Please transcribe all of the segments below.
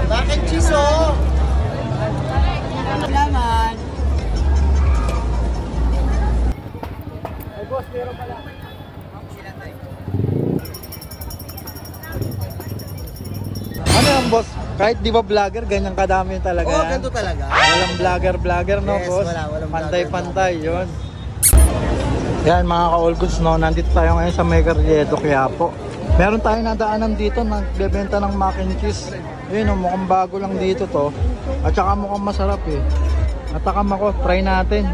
Mac and cheese, oh! Salamat! Ay, boss, meron pala. Ano yung boss? Kahit di ba vlogger, ganyan kadami talaga. Oo, ganito talaga. Walang vlogger, no, Yes, boss? walang Pantay-pantay, yun. Yan, mga ka-all goods, no? Nandito tayo ngayon sa Mega Riedo, Quiapo. Meron tayong nadaanan dito, nagbebenta ng mac and cheese. Ayun, mukhang bago lang dito to. At saka mukhang masarap eh. Natakam ako, try natin.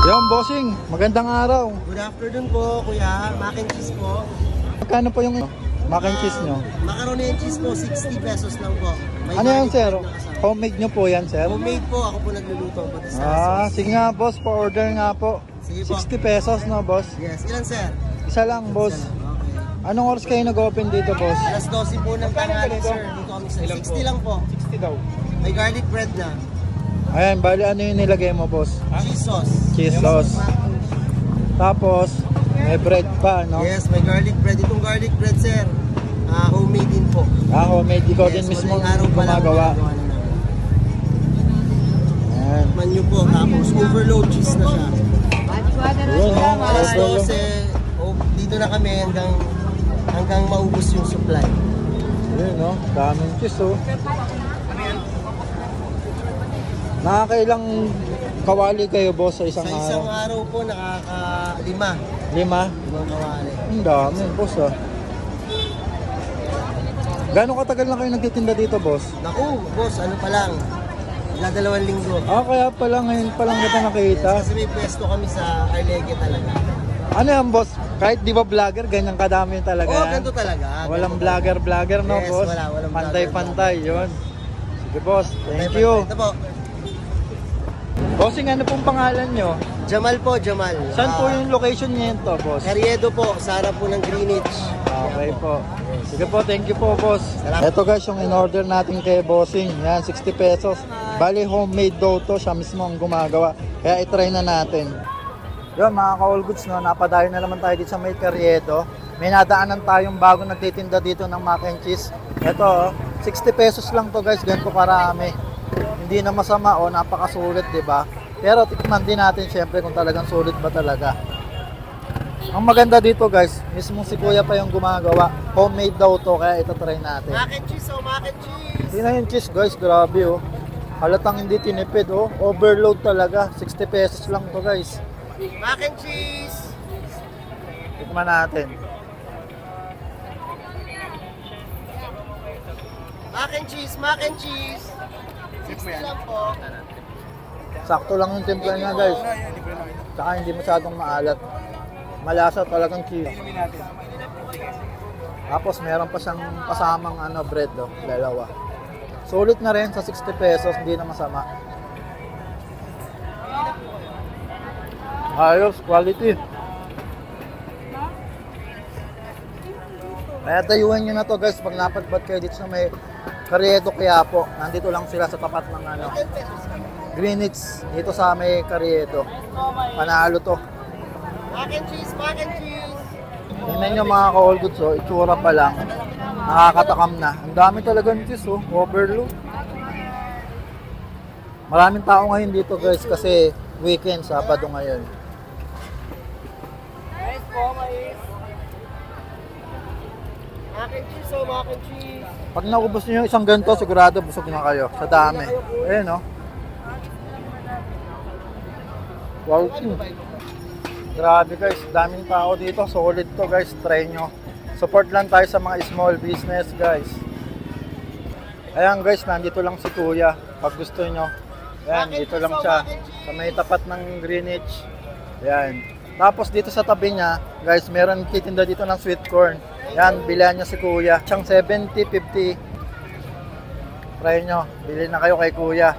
Yung bossing, magandang araw. Good afternoon po, kuya. Mac and cheese po. Magkano po yung mac and cheese nyo? Macaroni and cheese po, 60 pesos lang po. May Ano yan, garlic sir? bread na kasama. Homemade nyo po yan, sir? Homemade po, ako po nagluluto po. Sige nga, boss. Pa-order nga po. Sige po. 60 pesos, no, boss? Yes, ilan sir? Isa lang, boss. Okay. Anong oras kayo nag-open dito, boss? Alas 12 po ng tanghali, sir. Dito kami sa 60 lang po. 60 daw. May garlic bread na. Ayan, bali ano yung nilagay mo, boss? Cheese sauce. Cheese sauce. Tapos, may bread pa, no? Yes, may garlic bread. Itong garlic bread, sir. Homemade din po. Homemade. Ikaw din mismo gumagawa. Ayan. Manyo po. Tapos, overload cheese na siya. Yun, no? Alas Overload. 12, dito na kami hanggang maubos yung supply. Yun, no? Daming cheese, oh. Nakakailang kawali kayo, boss, sa isang Sa araw? isang araw po, nakaka-5. 5? Limang kawali. Ang dami, boss, ah. Gano'ng katagal na kayo nagtitinda dito, boss? Naku, boss, ano pa lang. 2 linggo. Kaya pala ngayon pa lang kita nakita. Yes, kasi may pwesto kami sa Arlegue talaga. Ano yan, boss? Kahit di ba vlogger, ganyan kadami talaga. Oo, yan. ganito talaga. Walang vlogger, no, Yes, boss? walang Pantay-pantay, yun. Sige, boss. Thank Pantay-pantay. you. Ito po, Bossing, ano pong pangalan nyo? Jamal po, Jamal. Saan po yung location niya to, boss? Carriedo po, sa harap po ng Greenwich. Okay po. Sige po, thank you po, boss. Salamat. Ito guys, yung in-order natin kay Bossing. Yan, 60 pesos. Bali, homemade daw to. Siya mismo ang gumagawa. Kaya itry na natin. Yun, mga ka-all goods, no? Napadayo na naman tayo dito sa May Carriedo. May nadaanan tayong bago nagtitinda dito ng mac and cheese. Ito, 60 pesos lang to guys. Ganito karami. Hindi na masama, napakasulit, di ba? Pero tikman din natin syempre kung talagang sulit ba talaga. Ang maganda dito guys, mismo si kuya pa yung gumagawa. Homemade daw to, kaya ito try natin. Mac and cheese, mac and cheese. Hindi na yung cheese guys, grabe oh. Halatang hindi tinipid oh. Overload talaga, 60 pesos lang to guys. Mac and cheese. Tikman natin. Mac and cheese, mac and cheese. 60 lang po. Sakto lang yung timpla niya guys. Tsaka hindi masyadong maalat. Malasa talagang cheese. Tapos meron pa siyang kasamang bread oh, dalawa. Sulit na rin sa 60 pesos, hindi na masama. Ayos, quality. Kaya tayuan nyo na to guys pag napadpad kayo dito sa May Carriedo, Quiapo. Nandito lang sila sa tapat ng Greenwich, dito sa May Carriedo. Panalo to. Mac and cheese, mac and cheese. Tingnan nyo mga ka-all goods, itsura pa lang. Nakakatakam na. Ang dami talaga ng cheese, overload. Maraming tao ngayon dito guys kasi weekend, Sabado ngayon. Mac and cheese, mac and cheese. Pag naubos nyo yung isang ganito, sigurado busog na kayo. Sa dami. Ayan o. Wow. Grabe guys, daming tao dito. Solid to guys, try nyo. Support lang tayo sa mga small business guys. Ayan guys, nandito lang si kuya. Pag gusto nyo. Ayan, dito lang siya. Sa may tapat ng Greenwich. Ayan. Tapos dito sa tabi niya, guys, meron titinda dito ng sweet corn. Ayan, bilihan niya si kuya. Siyang 70, 50. Try nyo, bilhin na kayo kay kuya.